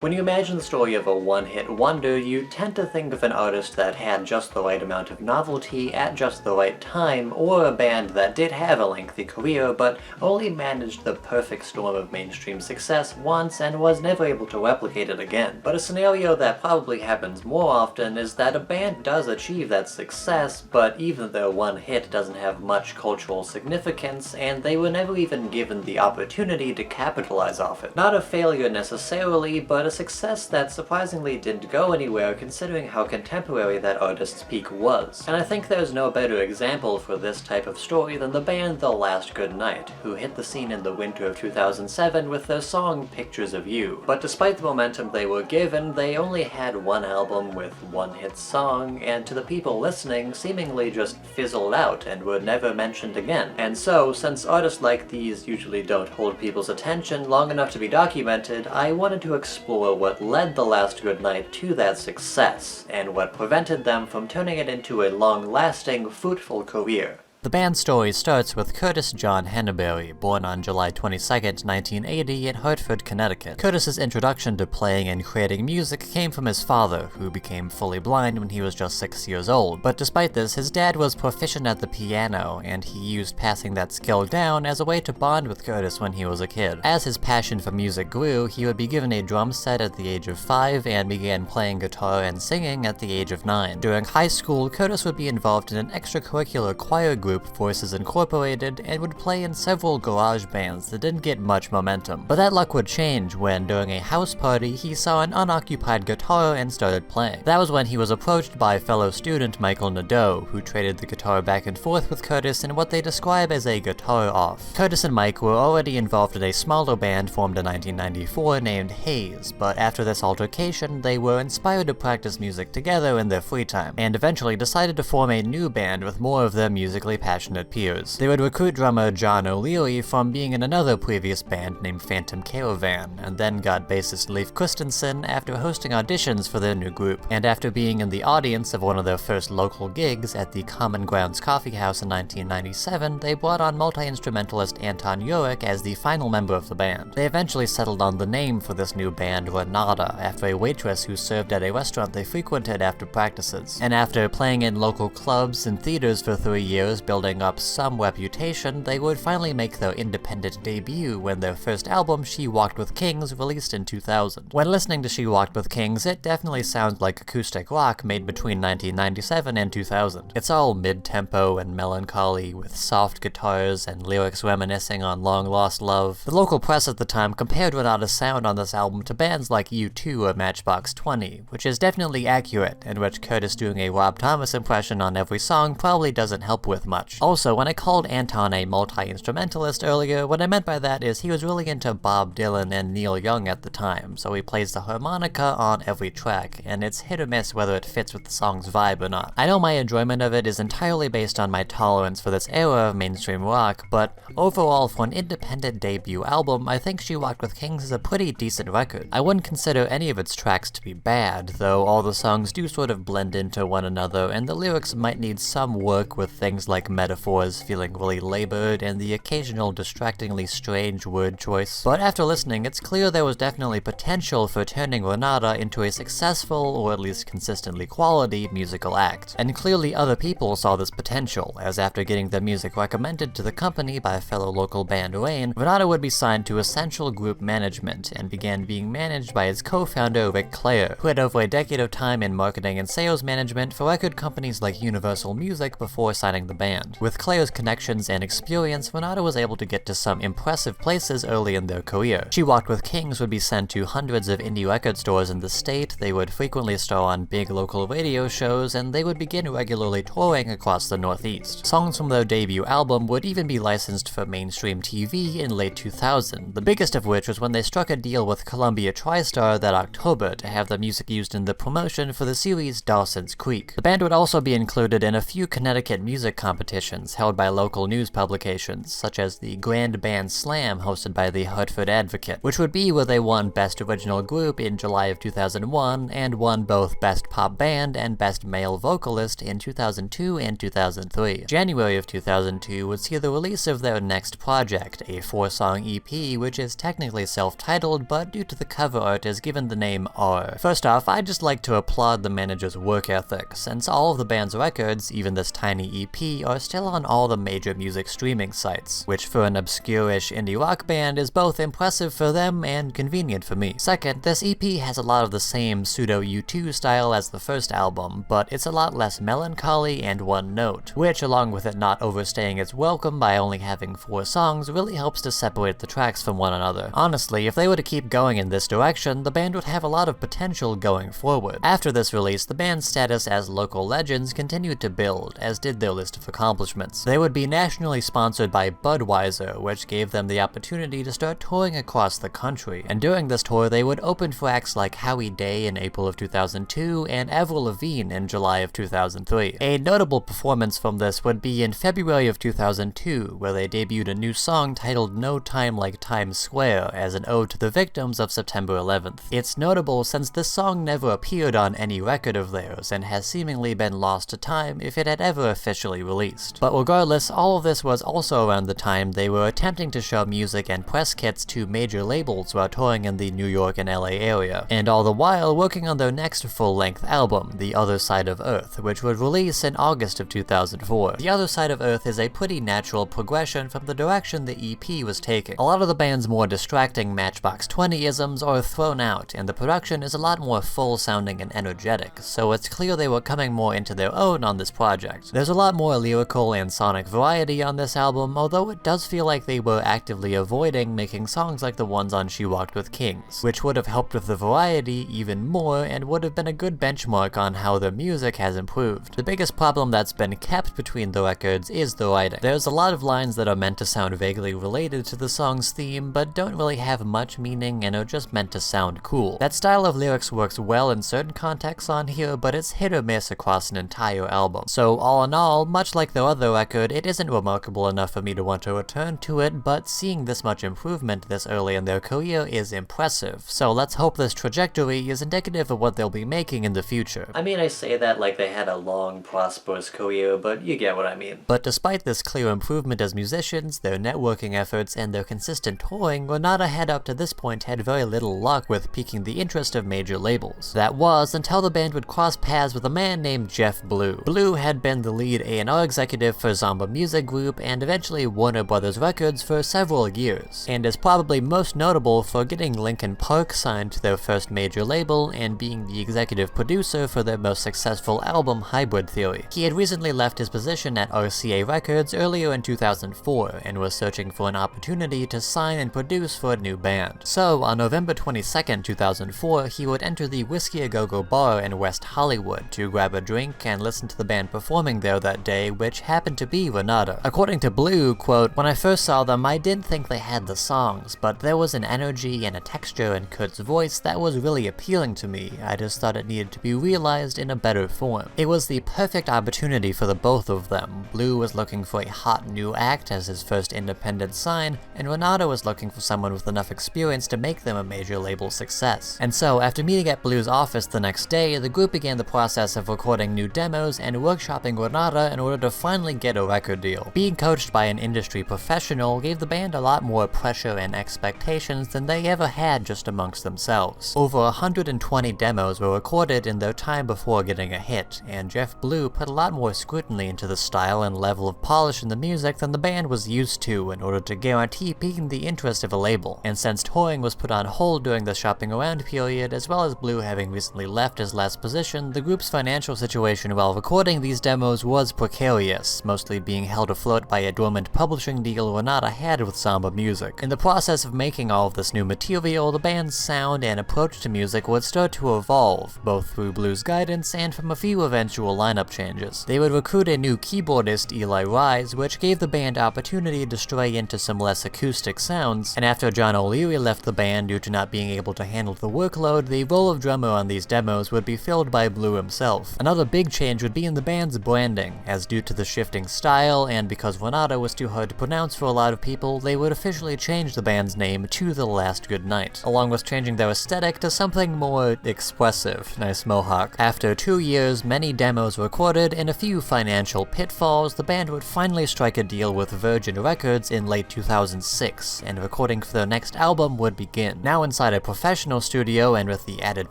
When you imagine the story of a one-hit wonder, you tend to think of an artist that had just the right amount of novelty at just the right time, or a band that did have a lengthy career but only managed the perfect storm of mainstream success once and was never able to replicate it again. But a scenario that probably happens more often is that a band does achieve that success, but even their one hit doesn't have much cultural significance, and they were never even given the opportunity to capitalize off it. Not a failure necessarily, but a success that surprisingly didn't go anywhere considering how contemporary that artist's peak was. And I think there's no better example for this type of story than the band The Last Goodnight, who hit the scene in the winter of 2007 with their song Pictures of You. But despite the momentum they were given, they only had one album with one hit song, and to the people listening, seemingly just fizzled out and were never mentioned again. And so, since artists like these usually don't hold people's attention long enough to be documented, I wanted to explore what led The Last Goodnight to that success, and what prevented them from turning it into a long-lasting, fruitful career. The band's story starts with Kurtis John Hannaberry, born on July 22, 1980 in Hartford, Connecticut. Kurtis's introduction to playing and creating music came from his father, who became fully blind when he was just 6 years old. But despite this, his dad was proficient at the piano, and he used passing that skill down as a way to bond with Kurtis when he was a kid. As his passion for music grew, he would be given a drum set at the age of 5 and began playing guitar and singing at the age of 9. During high school, Kurtis would be involved in an extracurricular choir group, Voices Incorporated, and would play in several garage bands that didn't get much momentum. But that luck would change when, during a house party, he saw an unoccupied guitar and started playing. That was when he was approached by fellow student Michael Nadeau, who traded the guitar back and forth with Kurtis in what they describe as a guitar-off. Kurtis and Mike were already involved in a smaller band formed in 1994 named Haze, but after this altercation, they were inspired to practice music together in their free time, and eventually decided to form a new band with more of their musically passionate peers. They would recruit drummer John O'Leary from being in another previous band named Phantom Caravan, and then got bassist Leif Christensen after hosting auditions for their new group. And after being in the audience of one of their first local gigs at the Common Grounds Coffee House in 1997, they brought on multi-instrumentalist Anton Yurick as the final member of the band. They eventually settled on the name for this new band, Renata, after a waitress who served at a restaurant they frequented after practices. And after playing in local clubs and theaters for 3 years, building up some reputation, they would finally make their independent debut when their first album, She Walked with Kings, released in 2000. When listening to She Walked with Kings, it definitely sounds like acoustic rock made between 1997 and 2000. It's all mid-tempo and melancholy, with soft guitars and lyrics reminiscing on long-lost love. The local press at the time compared Renata's sound on this album to bands like U2 or Matchbox 20, which is definitely accurate, and which Kurtis doing a Rob Thomas impression on every song probably doesn't help with much. Also, when I called Anton a multi-instrumentalist earlier, what I meant by that is he was really into Bob Dylan and Neil Young at the time, so he plays the harmonica on every track, and it's hit or miss whether it fits with the song's vibe or not. I know my enjoyment of it is entirely based on my tolerance for this era of mainstream rock, but overall for an independent debut album, I think She Walked with Kings is a pretty decent record. I wouldn't consider any of its tracks to be bad, though all the songs do sort of blend into one another, and the lyrics might need some work with things like metaphors feeling really labored and the occasional distractingly strange word choice. But after listening, it's clear there was definitely potential for turning Renata into a successful, or at least consistently quality, musical act. And clearly other people saw this potential, as after getting their music recommended to the company by fellow local band Rain, Renata would be signed to Essential Group Management and began being managed by its co-founder Rick Clare, who had over a decade of time in marketing and sales management for record companies like Universal Music before signing the band. With Clare's connections and experience, Renata was able to get to some impressive places early in their career. She Walked with Kings would be sent to hundreds of indie record stores in the state, they would frequently star on big local radio shows, and they would begin regularly touring across the Northeast. Songs from their debut album would even be licensed for mainstream TV in late 2000, the biggest of which was when they struck a deal with Columbia TriStar that October to have the music used in the promotion for the series Dawson's Creek. The band would also be included in a few Connecticut music competitions competitions held by local news publications, such as the Grand Band Slam hosted by the Hartford Advocate, which would be where they won Best Original Group in July of 2001 and won both Best Pop Band and Best Male Vocalist in 2002 and 2003. January of 2002 would see the release of their next project, a 4-song EP which is technically self-titled, but due to the cover art is given the name R. First off, I'd just like to applaud the manager's work ethic, since all of the band's records, even this tiny EP, are still on all the major music streaming sites, which for an obscure-ish indie rock band is both impressive for them and convenient for me. Second, this EP has a lot of the same pseudo-U2 style as the first album, but it's a lot less melancholy and one-note, which along with it not overstaying its welcome by only having 4 songs really helps to separate the tracks from one another. Honestly, if they were to keep going in this direction, the band would have a lot of potential going forward. After this release, the band's status as local legends continued to build, as did their list of accomplishments. They would be nationally sponsored by Budweiser, which gave them the opportunity to start touring across the country, and during this tour they would open for acts like Howie Day in April of 2002 and Avril Lavigne in July of 2003. A notable performance from this would be in February of 2002, where they debuted a new song titled No Time Like Times Square as an ode to the victims of September 11th. It's notable since this song never appeared on any record of theirs and has seemingly been lost to time if it had ever officially released. But regardless, all of this was also around the time they were attempting to show music and press kits to major labels while touring in the New York and LA area, and all the while working on their next full-length album, The Other Side of Earth, which would release in August of 2004. The Other Side of Earth is a pretty natural progression from the direction the EP was taking. A lot of the band's more distracting Matchbox 20-isms are thrown out, and the production is a lot more full-sounding and energetic, so it's clear they were coming more into their own on this project. There's a lot more lyrical and sonic variety on this album, although it does feel like they were actively avoiding making songs like the ones on She Walked with Kings, which would have helped with the variety even more and would have been a good benchmark on how their music has improved. The biggest problem that's been kept between the records is the writing. There's a lot of lines that are meant to sound vaguely related to the song's theme, but don't really have much meaning and are just meant to sound cool. That style of lyrics works well in certain contexts on here, but it's hit or miss across an entire album. So all in all, much like their other record, it isn't remarkable enough for me to want to return to it, but seeing this much improvement this early in their career is impressive. So let's hope this trajectory is indicative of what they'll be making in the future. I mean, I say that like they had a long, prosperous career, but you get what I mean. But despite this clear improvement as musicians, their networking efforts, and their consistent touring, Renata had up to this point had very little luck with piquing the interest of major labels. That was until the band would cross paths with a man named Jeff Blue. Blue had been the lead A&R executive for Zomba Music Group and eventually Warner Brothers Records for several years, and is probably most notable for getting Linkin Park signed to their first major label and being the executive producer for their most successful album, Hybrid Theory. He had recently left his position at RCA Records earlier in 2004 and was searching for an opportunity to sign and produce for a new band. So, on November 22nd, 2004, he would enter the Whiskey A Go Go bar in West Hollywood to grab a drink and listen to the band performing there that day, which happened to be Renata. According to Blue, quote, "When I first saw them, I didn't think they had the songs, but there was an energy and a texture in Kurt's voice that was really appealing to me. I just thought it needed to be realized in a better form. It was the perfect opportunity for the both of them. Blue was looking for a hot new act as his first independent sign, and Renata was looking for someone with enough experience to make them a major label success." And so, after meeting at Blue's office the next day, the group began the process of recording new demos and workshopping Renata in order to finally get a record deal. Being coached by an industry professional gave the band a lot more pressure and expectations than they ever had just amongst themselves. Over 120 demos were recorded in their time before getting a hit, and Jeff Blue put a lot more scrutiny into the style and level of polish in the music than the band was used to in order to guarantee piquing the interest of a label. And since touring was put on hold during the shopping around period, as well as Blue having recently left his last position, the group's financial situation while recording these demos was precarious, mostly being held afloat by a dormant publishing deal Renata had with Zomba Music. In the process of making all of this new material, the band's sound and approach to music would start to evolve, both through Blue's guidance and from a few eventual lineup changes. They would recruit a new keyboardist, Eli Rise, which gave the band opportunity to stray into some less acoustic sounds, and after John O'Leary left the band due to not being able to handle the workload, the role of drummer on these demos would be filled by Blue himself. Another big change would be in the band's branding, as due to the shifting style, and because Renata was too hard to pronounce for a lot of people, they would officially change the band's name to The Last Goodnight, along with changing their aesthetic to something more expressive. Nice mohawk. After 2 years, many demos recorded, and a few financial pitfalls, the band would finally strike a deal with Virgin Records in late 2006, and recording for their next album would begin. Now inside a professional studio, and with the added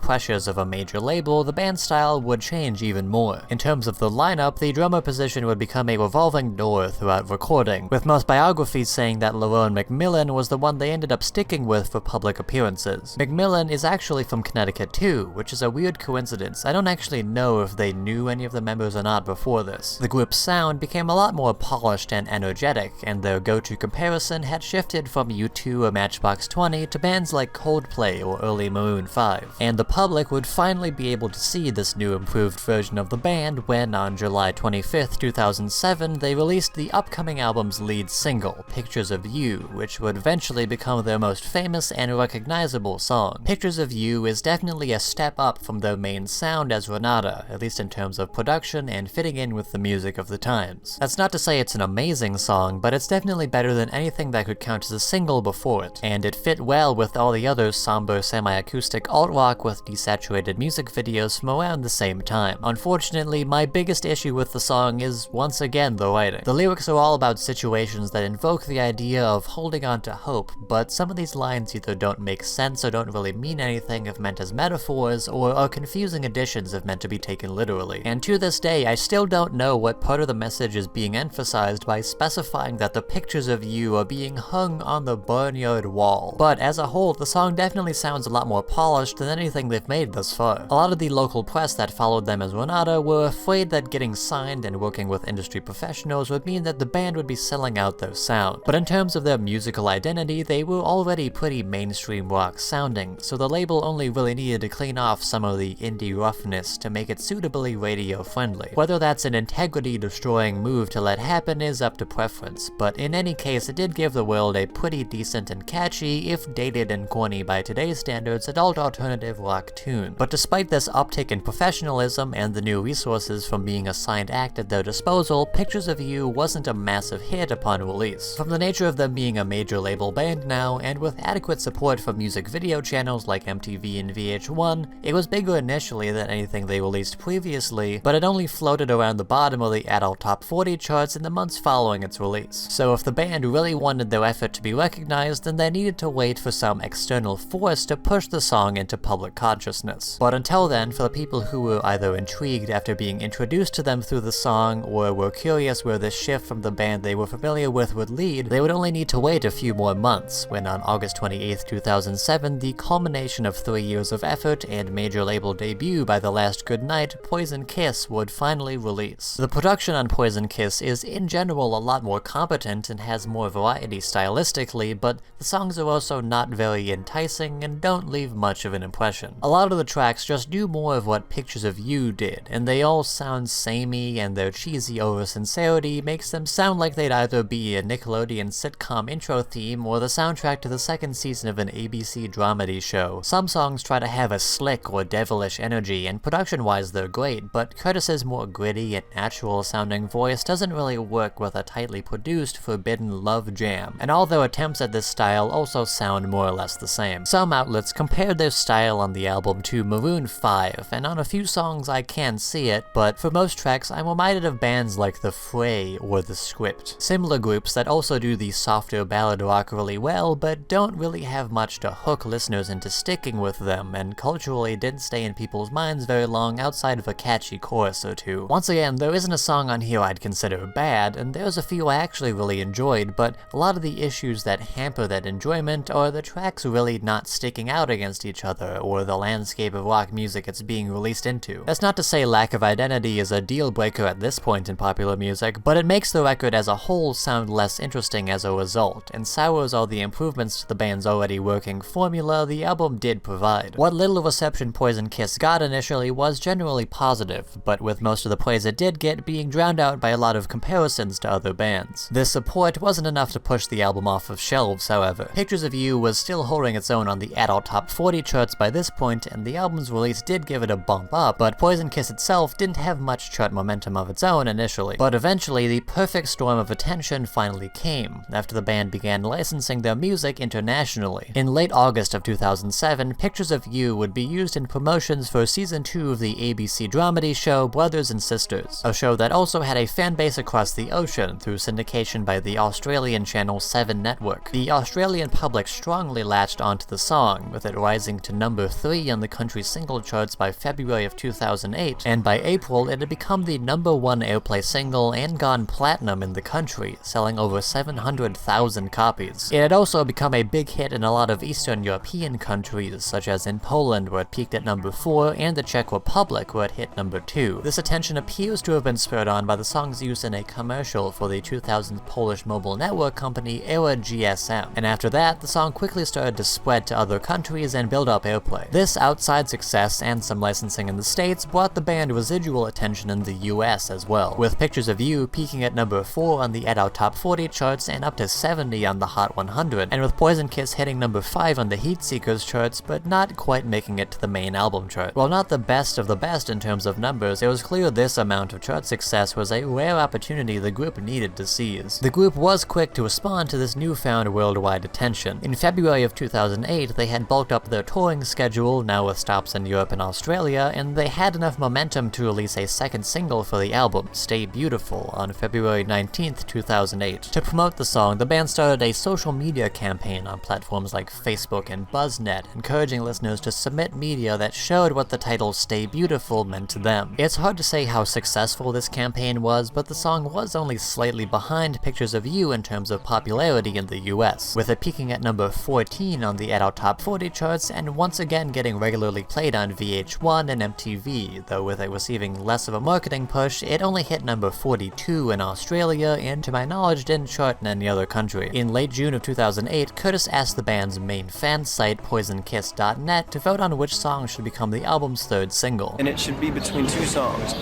pressures of a major label, the band's style would change even more. In terms of the lineup, the drummer position would become a revolving door throughout recording, with most biographies saying that Lerone McMillan was the one they ended up sticking with for public appearances. McMillan is actually from Connecticut too, which is a weird coincidence. I don't actually know if they knew any of the members or not before this. The group's sound became a lot more polished and energetic, and their go-to comparison had shifted from U2 or Matchbox 20 to bands like Coldplay or early Maroon 5. And the public would finally be able to see this new improved version of the band when, on July 25th, 2007, they released the upcoming album's lead single, Pictures of You, which would eventually become their most famous and recognizable song. Pictures of You is definitely a step up from their main sound as Renata, at least in terms of production and fitting in with the music of the times. That's not to say it's an amazing song, but it's definitely better than anything that could count as a single before it, and it fit well with all the other somber semi-acoustic alt-rock with desaturated music videos from around the same time. Unfortunately, my biggest issue with the song is once again the writing. The lyrics are all about situations that invoke the idea of holding on to hope, but some of these lines either don't make sense or don't really mean anything if meant as metaphors, or are confusing additions if meant to be taken literally. And to this day, I still don't know what part of the message is being emphasized by specifying that the pictures of you are being hung on the barnyard wall. But as a whole, the song definitely sounds a lot more polished than anything they've made thus far. A lot of the local press that followed them as Renata were afraid that getting signed and working with industry professionals would mean that the band would be selling out their sound. But in terms of their musical identity, they were already pretty mainstream rock sounding, so the label only really needed to clean off some of the indie roughness to make it suitably radio friendly. Whether that's an integrity-destroying move to let happen is up to preference, but in any case, it did give the world a pretty decent and catchy, if dated and corny by today's standards, adult alternative rock tune. But despite this uptick in professionalism and the new resources from being a signed act at their disposal, Pictures of You wasn't a massive hit upon release. From the nature of them being a major label band now, and with adequate support from music video channels like MTV and VH1, it was bigger initially than anything they released previously, but it only floated around the bottom of the adult top 40 charts in the months following its release. So if the band really wanted their effort to be recognized, then they needed to wait for some external force to push the song into public consciousness. But until then, for the people who were either intrigued after being introduced to them through the song, or were curious where this shift from the band they were familiar with would lead, they would only need to wait a few more months, when on August 28th, 2007, the culmination of 3 years of effort and major label debut by The Last Goodnight, Poison Kiss would finally release. The production on Poison Kiss is in general a lot more competent and has more variety stylistically, but the songs are also not very enticing and don't leave much of an impression. A lot of the tracks just do more of what Pictures of You did, and they all sound samey, and their cheesy over-sincerity makes them sound like they'd either be a Nickelodeon sitcom intro theme or the soundtrack to the second season of an ABC dramedy show. Some songs try to have a slick or devilish energy, and production-wise they're great, but Kurtis's more gritty and natural-sounding voice doesn't really work with a tightly produced Forbidden Love jam, and all their attempts at this style also sound more or less the same. Some outlets compared their style on the album to Maroon 5, and on a few songs I can see it, but for most tracks I'm reminded of bands like The Fray or The Script. Similar groups that also do the softer ballad rock really well, but don't really have much to hook listeners into sticking with them, and culturally didn't stay in people's minds very long outside of a catchy chorus or two. Once again, there isn't a song on here I'd consider bad, and there's a few I actually really enjoyed, but a lot of the issues that hamper that enjoyment are the tracks really not sticking out against each other, or the landscape of rock music it's being released into. That's not to say lack of identity is a deal breaker at this point in popular music, but it makes the record as a whole sound less interesting as a result, and sours all the improvements to the band's already working formula the album did provide. What little reception Poison Kiss got initially was generally positive, but with most of the praise it did get being drowned out by a lot of comparisons to other bands. This support wasn't enough to push the album off of shelves, however. Pictures of You was still holding its own on the adult top 40 charts by this point, and the album's release did give it a bump up, but Poison Kiss itself didn't have much chart momentum of its own tone initially, but eventually the perfect storm of attention finally came, after the band began licensing their music internationally. In late August of 2007, pictures of you would be used in promotions for season 2 of the ABC dramedy show Brothers and Sisters, a show that also had a fanbase across the ocean through syndication by the Australian channel 7 network. The Australian public strongly latched onto the song, with it rising to number 3 on the country's single charts by February of 2008, and by April it had become the #1 airplay single and gone platinum in the country, selling over 700,000 copies. It had also become a big hit in a lot of Eastern European countries, such as in Poland where it peaked at number 4, and the Czech Republic where it hit number 2. This attention appears to have been spurred on by the song's use in a commercial for the 2000's Polish mobile network company Era GSM, and after that, the song quickly started to spread to other countries and build up airplay. This outside success and some licensing in the States brought the band residual attention in the US as well, with Pictures of You peaking at number 4 on the Adult Top 40 charts and up to 70 on the Hot 100, and with Poison Kiss hitting number 5 on the Heat Seekers charts, but not quite making it to the main album chart. While not the best of the best in terms of numbers, it was clear this amount of chart success was a rare opportunity the group needed to seize. The group was quick to respond to this newfound worldwide attention. In February of 2008, they had bulked up their touring schedule, now with stops in Europe and Australia, and they had enough momentum to release a second single for the album, Stay Beautiful, on February 19th, 2008. To promote the song, the band started a social media campaign on platforms like Facebook and BuzzNet, encouraging listeners to submit media that showed what the title Stay Beautiful meant to them. It's hard to say how successful this campaign was, but the song was only slightly behind Pictures of You in terms of popularity in the US, with it peaking at number 14 on the Adult Top 40 charts and once again getting regularly played on VH1 and MTV, though with it receiving less of a marketing push, it only hit number 42 in Australia and to my knowledge didn't chart in any other country. In late June of 2008, Kurtis asked the band's main fan site, poisonkiss.net, to vote on which song should become the album's third single. And it should be between two songs,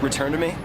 Return to Me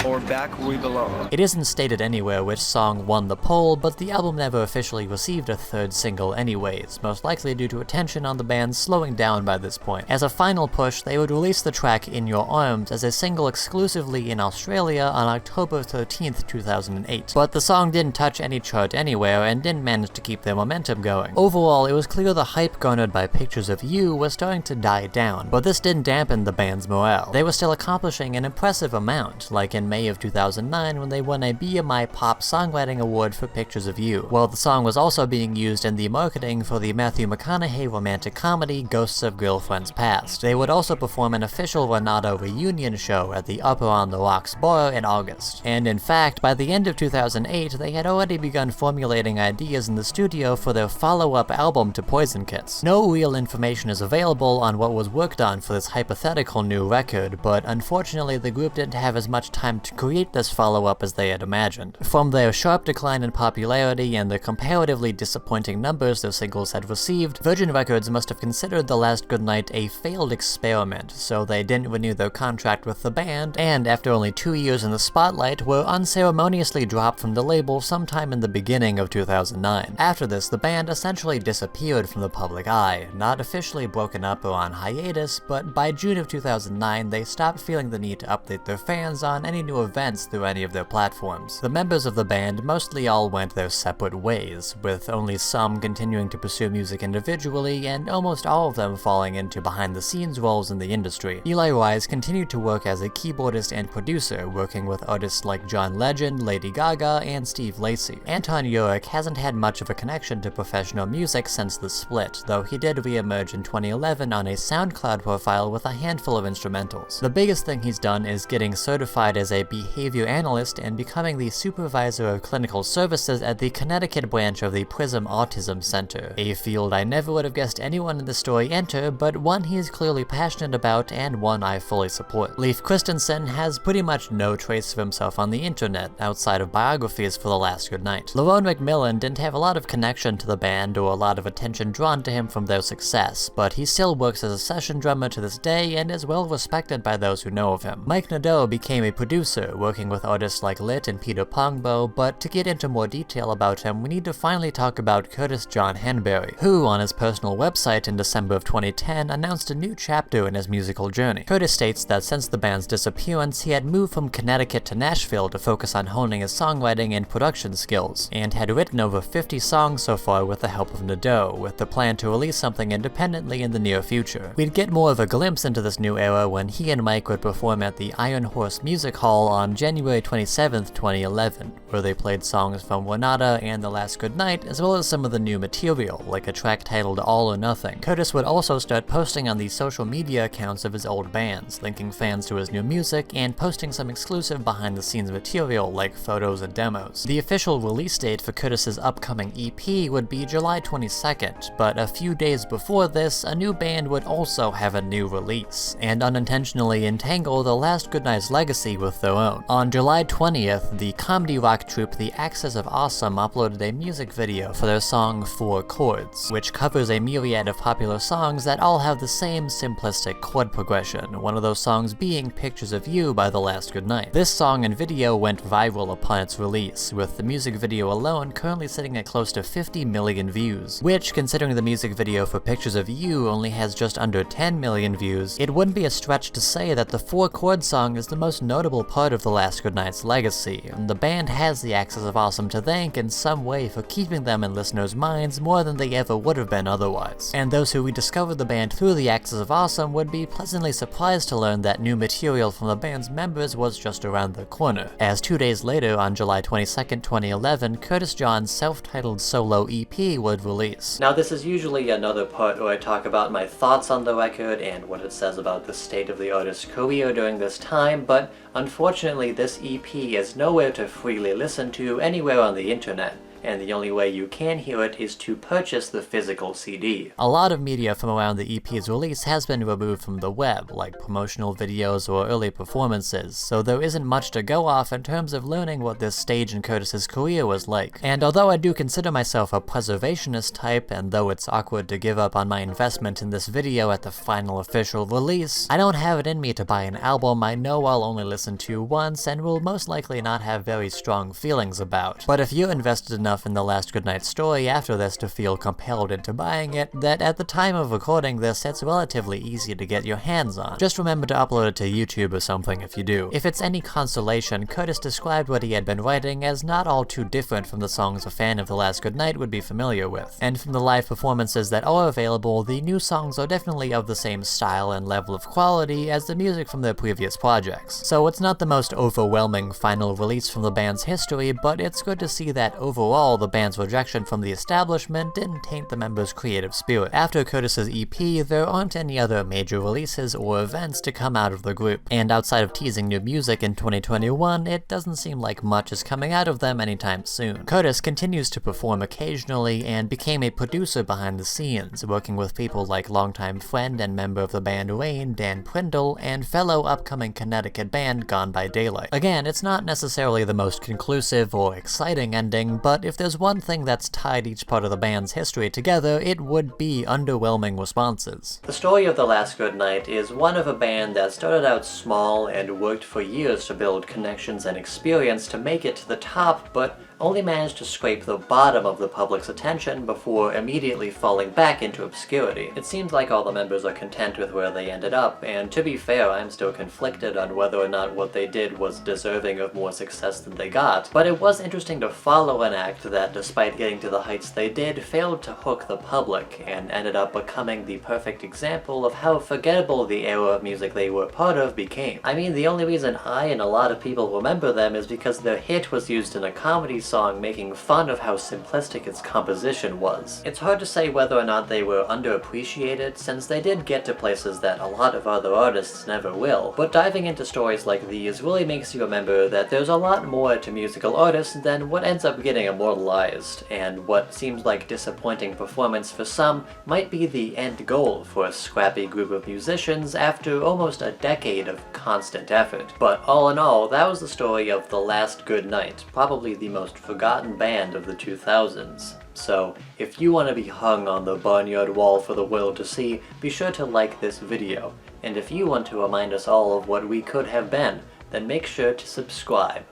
or Back Where We Belong. It isn't stated anywhere which song won the poll, but the album never officially received a third single anyways, most likely due to attention on the band slowing down by this point. As a final push, they would release the track In Your Arms as a single exclusively in Australia on October 13th, 2008. But the song didn't touch any chart anywhere and didn't manage to keep their momentum going. Overall, it was clear the hype garnered by Pictures of You was starting to die down, but this didn't dampen the band's morale. They were still accomplishing an impressive amount, like in May of 2009 when they won a BMI Pop Songwriting Award for Pictures of You, while the song was also being used in the marketing for the Matthew McConaughey romantic comedy Ghosts of Girlfriends Past. They would also perform an official Renata reunion show at the Upper on the Rocks bar in August. And in fact, by the end of 2008, they had already begun formulating ideas in the studio for their follow-up album to Poison Kiss. No real information is available on what was worked on for this hypothetical new record, but unfortunately the group didn't have as much time to create this follow-up as they had imagined. From their sharp decline in popularity and the comparatively disappointing numbers their singles had received, Virgin Records must have considered The Last Goodnight a failed experiment, so they didn't renew their contract with the band, and after only 2 years in the spotlight, were unceremoniously dropped from the label sometime in the beginning of 2009. After this, the band essentially disappeared from the public eye, not officially broken up or on hiatus, but by June of 2009 they stopped feeling the need to update their fans on any new events through any of their platforms. The members of the band mostly all went their separate ways, with only some continuing to pursue music individually and almost all of them falling into behind-the-scenes roles in the industry. Eli Wise continued to work as a keyboardist and producer, working with artists like John Legend, Lady Gaga, and Steve Lacy. Anton Yurick hasn't had much of a connection to professional music since the split, though he did re-emerge in 2011 on a SoundCloud profile with a handful of instrumentals. The biggest thing he's done is getting certified as a behavior analyst and becoming the supervisor of clinical services at the Connecticut branch of the Prism Autism Center, a field I never would have guessed anyone in the story enter, but one he is clearly passionate about and one I fully support. Leif Christensen has pretty much no trace of himself on the internet outside of biographies for The Last Goodnight. Lerone McMillan didn't have a lot of connection to the band or a lot of attention drawn to him from their success, but he still works as a session drummer to this day and is well respected by those who know of him. Mike Nadeau became a producer producer, working with artists like Lit and Peter Pongbo, but to get into more detail about him, we need to finally talk about Kurtis John Henbury, who, on his personal website in December of 2010, announced a new chapter in his musical journey. Kurtis states that since the band's disappearance, he had moved from Connecticut to Nashville to focus on honing his songwriting and production skills, and had written over 50 songs so far with the help of Nadeau, with the plan to release something independently in the near future. We'd get more of a glimpse into this new era when he and Mike would perform at the Iron Horse Music Hall on January 27th, 2011, where they played songs from Renata and The Last Goodnight, as well as some of the new material, like a track titled All or Nothing. Kurtis would also start posting on the social media accounts of his old bands, linking fans to his new music, and posting some exclusive behind-the-scenes material like photos and demos. The official release date for Kurtis's upcoming EP would be July 22nd, but a few days before this, a new band would also have a new release, and unintentionally entangle The Last Goodnight's legacy with their own. On July 20th, the comedy rock troupe The Axis of Awesome uploaded a music video for their song 4 Chords, which covers a myriad of popular songs that all have the same simplistic chord progression, one of those songs being Pictures of You by The Last Goodnight. This song and video went viral upon its release, with the music video alone currently sitting at close to 50 million views, which, considering the music video for Pictures of You only has just under 10 million views, it wouldn't be a stretch to say that the 4 Chord song is the most notable part of The Last Goodnight's legacy, and the band has the Axis of Awesome to thank in some way for keeping them in listeners' minds more than they ever would have been otherwise. And those who rediscovered the band through the Axis of Awesome would be pleasantly surprised to learn that new material from the band's members was just around the corner, as 2 days later, on July 22nd, 2011, Kurtis John's self-titled solo EP would release. Now, this is usually another part where I talk about my thoughts on the record and what it says about the state of the artist's career during this time, but unfortunately this EP is nowhere to freely listen to anywhere on the internet, and the only way you can hear it is to purchase the physical CD. A lot of media from around the EP's release has been removed from the web, like promotional videos or early performances, so there isn't much to go off in terms of learning what this stage in Kurtis's career was like. And although I do consider myself a preservationist type, and though it's awkward to give up on my investment in this video at the final official release, I don't have it in me to buy an album I know I'll only listen to once and will most likely not have very strong feelings about. But if you're invested enough in The Last Goodnight story after this to feel compelled into buying it, that at the time of recording this, it's relatively easy to get your hands on. Just remember to upload it to YouTube or something if you do. If it's any consolation, Kurtis described what he had been writing as not all too different from the songs a fan of The Last Goodnight would be familiar with. And from the live performances that are available, the new songs are definitely of the same style and level of quality as the music from their previous projects. So it's not the most overwhelming final release from the band's history, but it's good to see that overall the band's rejection from the establishment didn't taint the members' creative spirit. After Kurtis's EP, there aren't any other major releases or events to come out of the group, and outside of teasing new music in 2021, it doesn't seem like much is coming out of them anytime soon. Kurtis continues to perform occasionally and became a producer behind the scenes, working with people like longtime friend and member of the band Rain, Dan Prindle, and fellow upcoming Connecticut band Gone by Daylight. Again, it's not necessarily the most conclusive or exciting ending, but if there's one thing that's tied each part of the band's history together, it would be underwhelming responses. The story of The Last Goodnight is one of a band that started out small and worked for years to build connections and experience to make it to the top, but only managed to scrape the bottom of the public's attention before immediately falling back into obscurity. It seems like all the members are content with where they ended up, and to be fair, I'm still conflicted on whether or not what they did was deserving of more success than they got, but it was interesting to follow an act that, despite getting to the heights they did, failed to hook the public, and ended up becoming the perfect example of how forgettable the era of music they were part of became. I mean, the only reason I and a lot of people remember them is because their hit was used in a comedy song making fun of how simplistic its composition was. It's hard to say whether or not they were underappreciated, since they did get to places that a lot of other artists never will, but diving into stories like these really makes you remember that there's a lot more to musical artists than what ends up getting immortalized, and what seems like disappointing performance for some might be the end goal for a scrappy group of musicians after almost a decade of constant effort. But all in all, that was the story of The Last Goodnight, probably the most forgotten band of the 2000s. So, if you want to be hung on the barnyard wall for the world to see, be sure to like this video. And if you want to remind us all of what we could have been, then make sure to subscribe.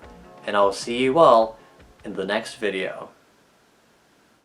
And I'll see you all in the next video.